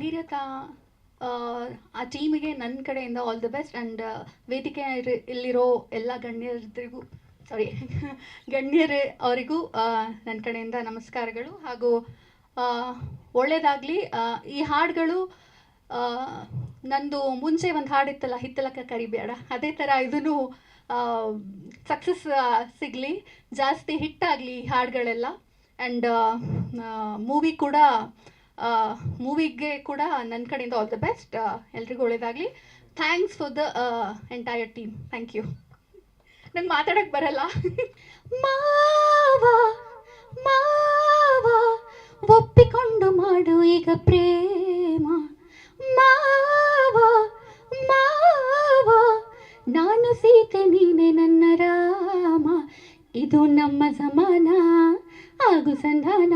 ಭಗೀರಥ ಆ ಟೀಮಿಗೆ ನನ್ನ ಕಡೆಯಿಂದ ಆಲ್ ದಿ ಬೆಸ್ಟ್. ಆ್ಯಂಡ್ ವೇದಿಕೆ ಇಲ್ಲಿರೋ ಎಲ್ಲ ಗಣ್ಯರೇ ಅವರಿಗೂ ನನ್ನ ಕಡೆಯಿಂದ ನಮಸ್ಕಾರಗಳು. ಹಾಗೂ ಒಳ್ಳೆಯದಾಗಲಿ. ಈ ಹಾಡುಗಳು ನಂದು ಮುಂಚೆ ಒಂದು ಹಾಡಿತ್ತಲ್ಲ, ಹಿತ್ತಲಕ್ಕ ಕರಿಬೇಡ, ಅದೇ ಥರ ಇದೂ ಸಕ್ಸಸ್ ಸಿಗಲಿ, ಜಾಸ್ತಿ ಹಿಟ್ಟಾಗಲಿ ಈ ಹಾಡುಗಳೆಲ್ಲ. ಆ್ಯಂಡ್ ಮೂವಿಗೆ ಕೂಡ ನನ್ನ ಕಡೆಯಿಂದ ಆಲ್ ದ ಬೆಸ್ಟ್. ಎಲ್ರಿಗೂ ಒಳ್ಳೆಯದಾಗಲಿ. Thanks for the entire team. Thank you. ನಂಗೆ ಮಾತಾಡೋಕ್ಕೆ ಬರಲ್ಲ. ಮಾವ ಮಾವ ಒಪ್ಪಿಕೊಂಡು ಮಾಡು ಈಗ ಪ್ರೇಮ, ಮಾವ ಮಾವ ನಾನು ಸೀತೆ ನೀನೆ ನನ್ನ ರಾಮ, ಇದು ನಮ್ಮ ಸಮಾನ ಆಗು ಸಂಧಾನ,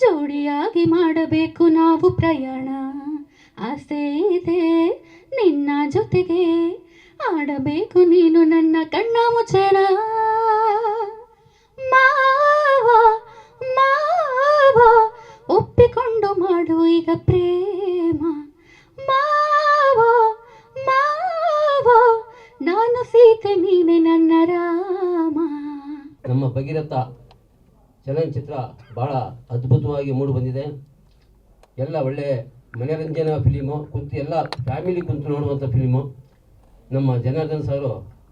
ಜೋಡಿಯಾಗಿ ಮಾಡಬೇಕು ನಾವು ಪ್ರಯಾಣ, ಆಸೆ ಇದೆ ನಿನ್ನ ಜೊತೆಗೆ ಆಡಬೇಕು ನೀನು ನನ್ನ ಕಣ್ಣ ಮುಚ್ಚಣ, ಮಾವ ಮಾವ ಒಪ್ಪಿಕೊಂಡು ಮಾಡು ಈಗ ಪ್ರೇಮ, ಮಾವ ಮಾವ ನಾನು ಸೀತೆ ನೀನೆ ನನ್ನ ರಾಮ. ನಮ್ಮ ಭಗೀರಥ ಚಲನಚಿತ್ರ ಭಾಳ ಅದ್ಭುತವಾಗಿ ಮೂಡಿ ಬಂದಿದೆ. ಎಲ್ಲ ಒಳ್ಳೆ ಮನೋರಂಜನಾ ಫಿಲಿಮು, ಎಲ್ಲ ಫ್ಯಾಮಿಲಿ ಕುಂತು ನೋಡುವಂಥ ಫಿಲಿಮು. ನಮ್ಮ ಜನಾರ್ದನ್ ಸಾರು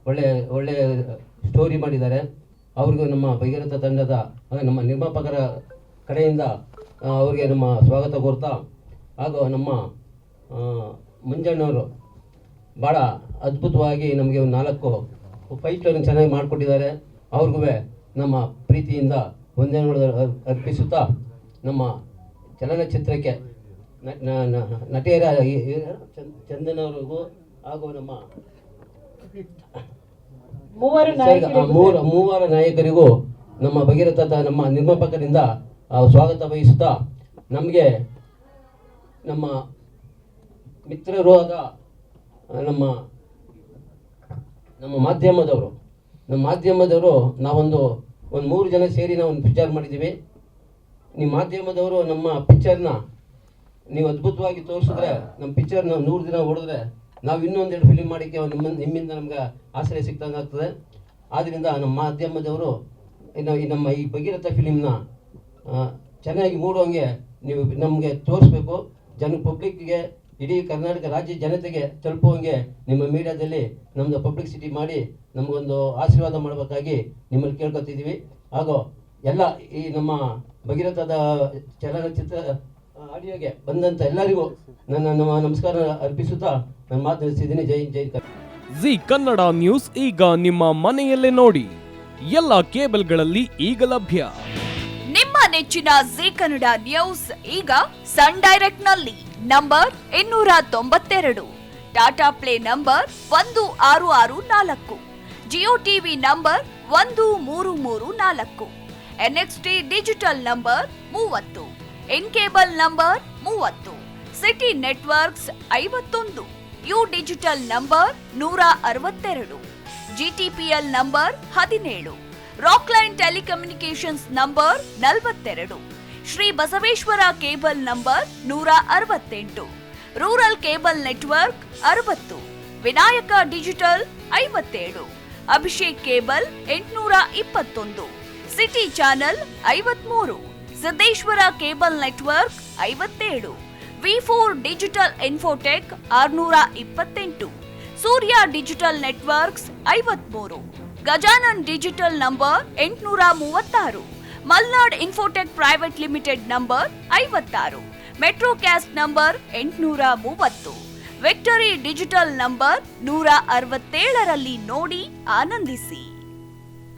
ಒಳ್ಳೆ ಸ್ಟೋರಿ ಮಾಡಿದ್ದಾರೆ. ಅವ್ರಿಗೂ ನಮ್ಮ ಭಗೀರಥ ತಂಡದ ನಮ್ಮ ನಿರ್ಮಾಪಕರ ಕಡೆಯಿಂದ ಅವರಿಗೆ ನಮ್ಮ ಸ್ವಾಗತ ಕೋರ್ತಾ, ಹಾಗೂ ನಮ್ಮ ಮಂಜಣ್ಣವರು ಭಾಳ ಅದ್ಭುತವಾಗಿ ನಮಗೆ ಒಂದು 4 ಫೈಟ್ಗಳನ್ನು ಚೆನ್ನಾಗಿ ಮಾಡಿಕೊಟ್ಟಿದ್ದಾರೆ. ಅವ್ರಿಗೂ ನಮ್ಮ ಪ್ರೀತಿಯಿಂದ ವಂದನೆಗಳು ಅರ್ಪಿಸುತ್ತಾ, ನಮ್ಮ ಚಲನಚಿತ್ರಕ್ಕೆ ನಟಿಯರ ಚಂದನವ್ರಿಗೂ ಹಾಗೂ ನಮ್ಮ ಮೂವರ ನಾಯಕರಿಗೂ ನಮ್ಮ ಭಗೀರಥ ನಮ್ಮ ನಿರ್ಮಾಪಕರಿಂದ ಸ್ವಾಗತ ವಹಿಸುತ್ತಾ, ನಮಗೆ ನಮ್ಮ ಮಿತ್ರರು ಆದ ನಮ್ಮ ಮಾಧ್ಯಮದವರು ನಾವೊಂದು 3 ಜನ ಸೇರಿ ನಾವು ಒಂದು ಪಿಕ್ಚರ್ ಮಾಡಿದ್ದೀವಿ. ನಿಮ್ಮ ಮಾಧ್ಯಮದವರು ನಮ್ಮ ಪಿಕ್ಚರ್ನ ನೀವು ಅದ್ಭುತವಾಗಿ ತೋರಿಸಿದ್ರೆ, ನಮ್ಮ ಪಿಕ್ಚರ್ ನಾವು 100 ದಿನ ಓಡಿದ್ರೆ ನಾವು ಇನ್ನೊಂದೆರಡು ಫಿಲಿಮ್ ಮಾಡೋಕ್ಕೆ ನಿಮ್ಮಿಂದ ನಮ್ಗೆ ಆಶ್ರಯ ಸಿಕ್ತಂಗೆ ಆಗ್ತದೆ. ಆದ್ದರಿಂದ ನಮ್ಮ ಮಾಧ್ಯಮದವರು ನಮ್ಮ ಈ ಭಗೀರಥ ಫಿಲಿಮ್ನ ಚೆನ್ನಾಗಿ ಮೂಡುವಂಗೆ ನೀವು ನಮಗೆ ತೋರಿಸ್ಬೇಕು. ಪಬ್ಲಿಕ್ಗೆ, ಇಡೀ ಕರ್ನಾಟಕ ರಾಜ್ಯ ಜನತೆಗೆ ತಲುಪುವಂಗೆ ನಿಮ್ಮ ಮೀಡಿಯಾದಲ್ಲಿ ನಮ್ಮದು ಪಬ್ಲಿಸಿಟಿ ಮಾಡಿ ನಮಗೊಂದು ಆಶೀರ್ವಾದ ಮಾಡಬೇಕಾಗಿ ನಿಮ್ಮಲ್ಲಿ ಕೇಳ್ಕೊತಿದ್ದೀವಿ. ಹಾಗೂ ಎಲ್ಲ ಈ ನಮ್ಮ ಭಗೀರಥದ ಚಲನಚಿತ್ರ ಆಡಿಯೋಗೆ ಬಂದಂಥ ಎಲ್ಲರಿಗೂ ನನ್ನ ನಮಸ್ಕಾರ ಅರ್ಪಿಸುತ್ತಾ ನಾನು ಮಾತನಾಡಿಸಿದ್ದೀನಿ. ಜೈ ಜೈ ಜಿ ಕನ್ನಡ ನ್ಯೂಸ್ ಈಗ ನಿಮ್ಮ ಮನೆಯಲ್ಲೇ ನೋಡಿ. ಎಲ್ಲ ಕೇಬಲ್ಗಳಲ್ಲಿ ಈಗ ಲಭ್ಯ. ನಿಮ್ಮ ನೆಚ್ಚಿನ ಜಿ ಕನ್ನಡ ನ್ಯೂಸ್ ಈಗ ಸನ್ ಡೈರೆಕ್ಟ್ ನಲ್ಲಿ number 292, Tata play number 1664, Jio TV number 1334, NXT digital number 30, in cable number 30, city networks 51, U digital number 162, GTPL number 17, Rockline telecommunications number 42, Shri Basaveshwara cable number 168, rural cable network 60, Vinayaka digital 57, Abhishek cable 821, city channel 53, Siddeshwara cable network 57, V4 digital Infotech 628, Surya digital networks 53, Gajanan digital number 836, Malnad Infotech Private Limited number 56, Metrocast number 830, Victory Digital number 167ರಲ್ಲಿ ನೋಡಿ ಆನಂದಿಸಿ.